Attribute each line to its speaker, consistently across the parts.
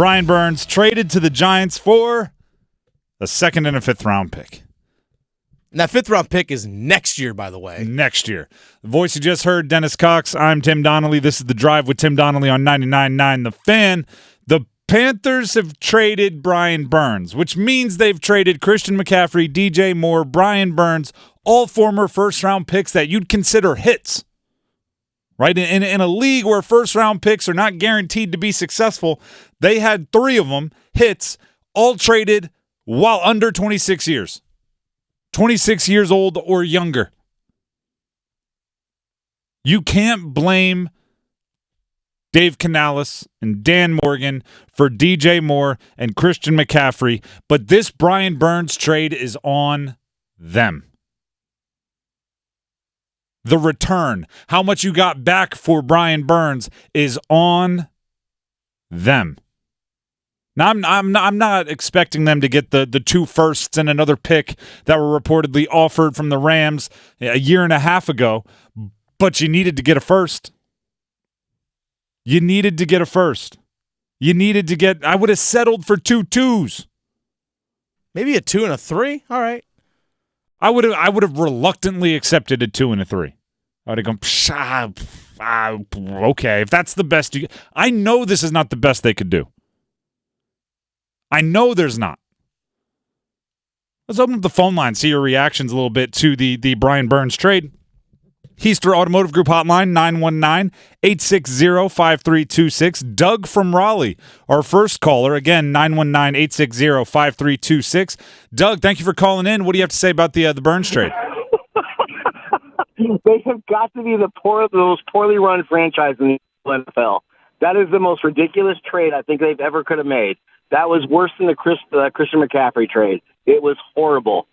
Speaker 1: Brian Burns traded to the Giants for a second and a fifth-round pick.
Speaker 2: And that fifth-round pick is next year, by the way.
Speaker 1: Next year. The voice you just heard, Dennis Cox. I'm Tim Donnelly. This is The Drive with Tim Donnelly on 99.9 The Fan. The Panthers have traded Brian Burns, which means they've traded Christian McCaffrey, DJ Moore, Brian Burns, all former first-round picks that you'd consider hits. Right? In a league where first-round picks are not guaranteed to be successful, they had 3 of them, hits, all traded while under 26 years. 26 years old or younger. You can't blame Dave Canales and Dan Morgan for DJ Moore and Christian McCaffrey, but this Brian Burns trade is on them. The return, how much you got back for Brian Burns, is on them. Now, I'm not expecting them to get the 2 firsts and another pick that were reportedly offered from the Rams a year and a half ago, but you needed to get a first. You needed to get a first. You needed to get. I would have settled for 2 2s.
Speaker 2: Maybe a 2 and a 3. All right.
Speaker 1: I would have reluctantly accepted a 2 and a 3. I would have gone, okay, if that's the best you. I know this is not the best they could do. I know there's not. Let's open up the phone line, see your reactions a little bit to the Brian Burns trade. Heister Automotive Group hotline, 919-860-5326. Doug from Raleigh, our first caller. Again, 919-860-5326. Doug, thank you for calling in. What do you have to say about the Burns trade?
Speaker 3: They have got to be the most poorly run franchise in the NFL. That is the most ridiculous trade I think they've ever could have made. That was worse than the Christian McCaffrey trade. It was horrible.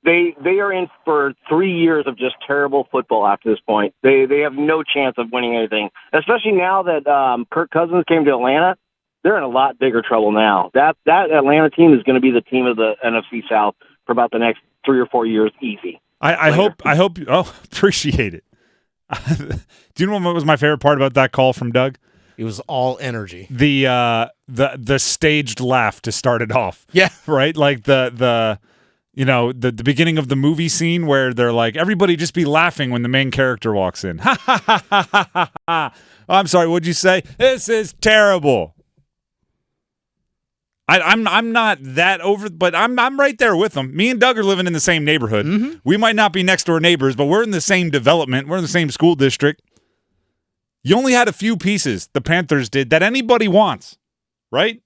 Speaker 3: They are in for 3 years of just terrible football after this point. They have no chance of winning anything, especially now that Kirk Cousins came to Atlanta. They're in a lot bigger trouble now. That Atlanta team is going to be the team of the NFC South for about the next 3 or 4 years, easy.
Speaker 1: I hope. Appreciate it. Do you know what was my favorite part about that call from Doug?
Speaker 2: It was all energy.
Speaker 1: The staged laugh to start it off.
Speaker 2: Yeah.
Speaker 1: Right? Like the beginning of the movie scene where they're like, everybody just be laughing when the main character walks in. Ha ha ha ha ha ha. I'm sorry, what'd you say? This is terrible. I'm not that over, but I'm right there with them. Me and Doug are living in the same neighborhood. Mm-hmm. We might not be next door neighbors, but we're in the same development. We're in the same school district. You only had a few pieces, the Panthers did, that anybody wants, right?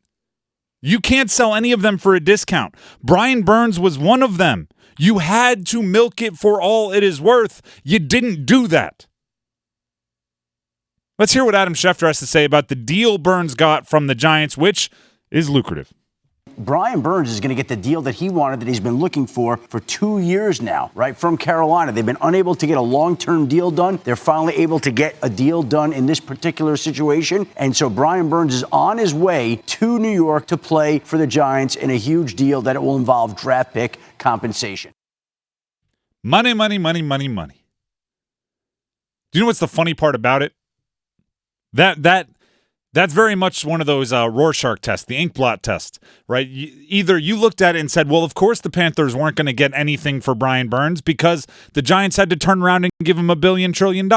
Speaker 1: You can't sell any of them for a discount. Brian Burns was one of them. You had to milk it for all it is worth. You didn't do that. Let's hear what Adam Schefter has to say about the deal Burns got from the Giants, which is lucrative.
Speaker 4: Brian Burns is going to get the deal that he wanted, that he's been looking for 2 years now, right? From Carolina. They've been unable to get a long-term deal done. They're finally able to get a deal done in this particular situation. And so Brian Burns is on his way to New York to play for the Giants in a huge deal that it will involve draft pick compensation.
Speaker 1: Money, money, money, money, money. Do you know what's the funny part about it? That's very much one of those Rorschach tests, the ink blot test, right? Either you looked at it and said, well, of course the Panthers weren't going to get anything for Brian Burns because the Giants had to turn around and give him $1 billion trillion.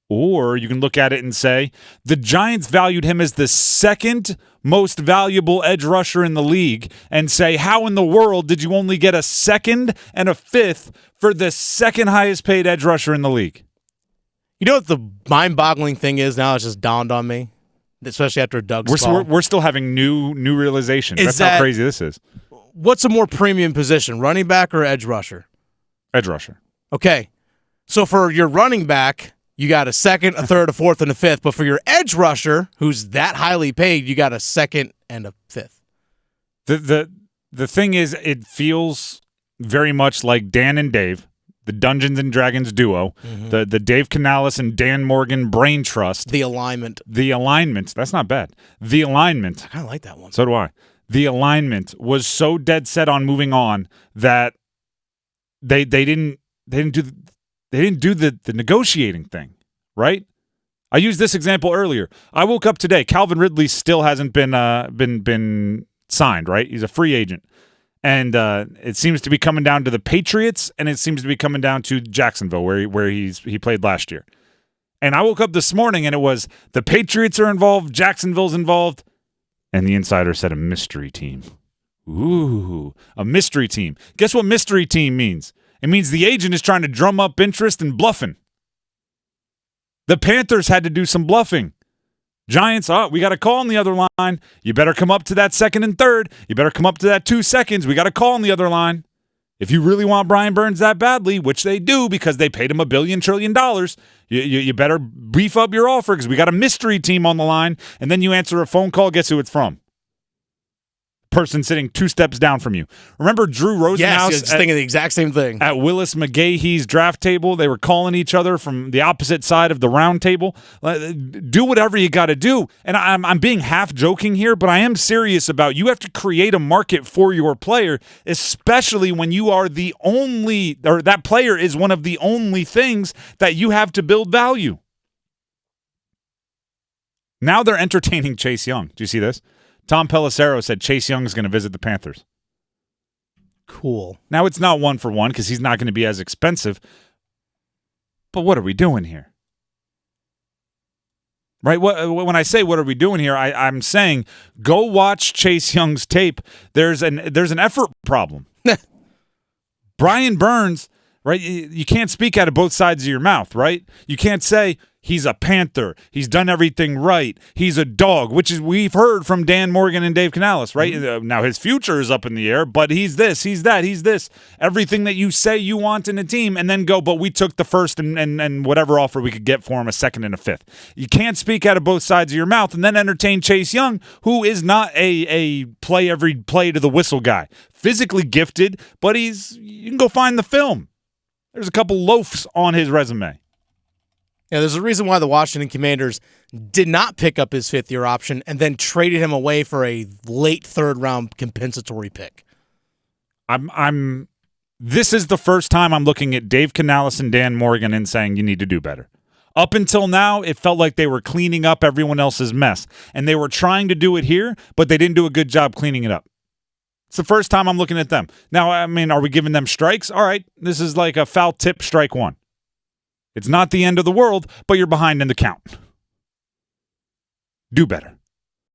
Speaker 1: Or you can look at it and say, the Giants valued him as the second most valuable edge rusher in the league and say, how in the world did you only get a second and a fifth for the second highest paid edge rusher in the league?
Speaker 2: You know what the mind-boggling thing is now? It's just dawned on me, especially after Doug's call.
Speaker 1: We're still having new realizations. That's how crazy this is.
Speaker 2: What's a more premium position, running back or edge rusher?
Speaker 1: Edge rusher.
Speaker 2: Okay. So for your running back, you got a second, a third, a fourth, and a fifth. But for your edge rusher, who's that highly paid, you got a second and a fifth.
Speaker 1: The thing is, it feels very much like Dan and Dave, the Dungeons and Dragons duo, the Dave Canales and Dan Morgan brain trust.
Speaker 2: The alignment.
Speaker 1: That's not bad. The alignment.
Speaker 2: I kind of like that one.
Speaker 1: So do I. The alignment was so dead set on moving on that they didn't do the negotiating thing, right? I used this example earlier. I woke up today. Calvin Ridley still hasn't been signed, right? He's a free agent. And it seems to be coming down to the Patriots, and it seems to be coming down to Jacksonville, where he played last year. And I woke up this morning, and it was the Patriots are involved, Jacksonville's involved, and the insider said a mystery team. Ooh, a mystery team. Guess what mystery team means? It means the agent is trying to drum up interest and bluffing. The Panthers had to do some bluffing. Giants, we got a call on the other line. You better come up to that second and third. You better come up to that 2 seconds. We got a call on the other line. If you really want Brian Burns that badly, which they do because they paid him $1 billion trillion, you better beef up your offer because we got a mystery team on the line. And then you answer a phone call. Guess who it's from? Person sitting 2 steps down from you. Remember Drew Rosenhaus?
Speaker 2: Yes, thinking the exact same thing.
Speaker 1: At Willis McGahee's draft table, they were calling each other from the opposite side of the round table. Do whatever you got to do. And I'm being half joking here, but I am serious about you have to create a market for your player, especially when you are the only, or that player is one of the only things that you have to build value. Now they're entertaining Chase Young. Do you see this? Tom Pelissero said Chase Young is going to visit the Panthers.
Speaker 2: Cool.
Speaker 1: Now, it's not 1-for-1 because he's not going to be as expensive. But what are we doing here? Right? When I say what are we doing here, I'm saying go watch Chase Young's tape. There's an effort problem. Brian Burns, right? You can't speak out of both sides of your mouth, right? You can't say, he's a Panther. He's done everything right. He's a dog, which is we've heard from Dan Morgan and Dave Canales, right? Mm-hmm. Now his future is up in the air, but he's this, he's that, he's this. Everything that you say you want in a team, and then go, but we took the first and whatever offer we could get for him, a second and a fifth. You can't speak out of both sides of your mouth and then entertain Chase Young, who is not a play every play to the whistle guy. Physically gifted, but you can go find the film. There's a couple loafs on his resume.
Speaker 2: Yeah, there's a reason why the Washington Commanders did not pick up his fifth-year option and then traded him away for a late third-round compensatory pick.
Speaker 1: This is the first time I'm looking at Dave Canales and Dan Morgan and saying you need to do better. Up until now, it felt like they were cleaning up everyone else's mess, and they were trying to do it here, but they didn't do a good job cleaning it up. It's the first time I'm looking at them. Now, I mean, are we giving them strikes? All right, this is like a foul tip strike one. It's not the end of the world, but you're behind in the count. Do better.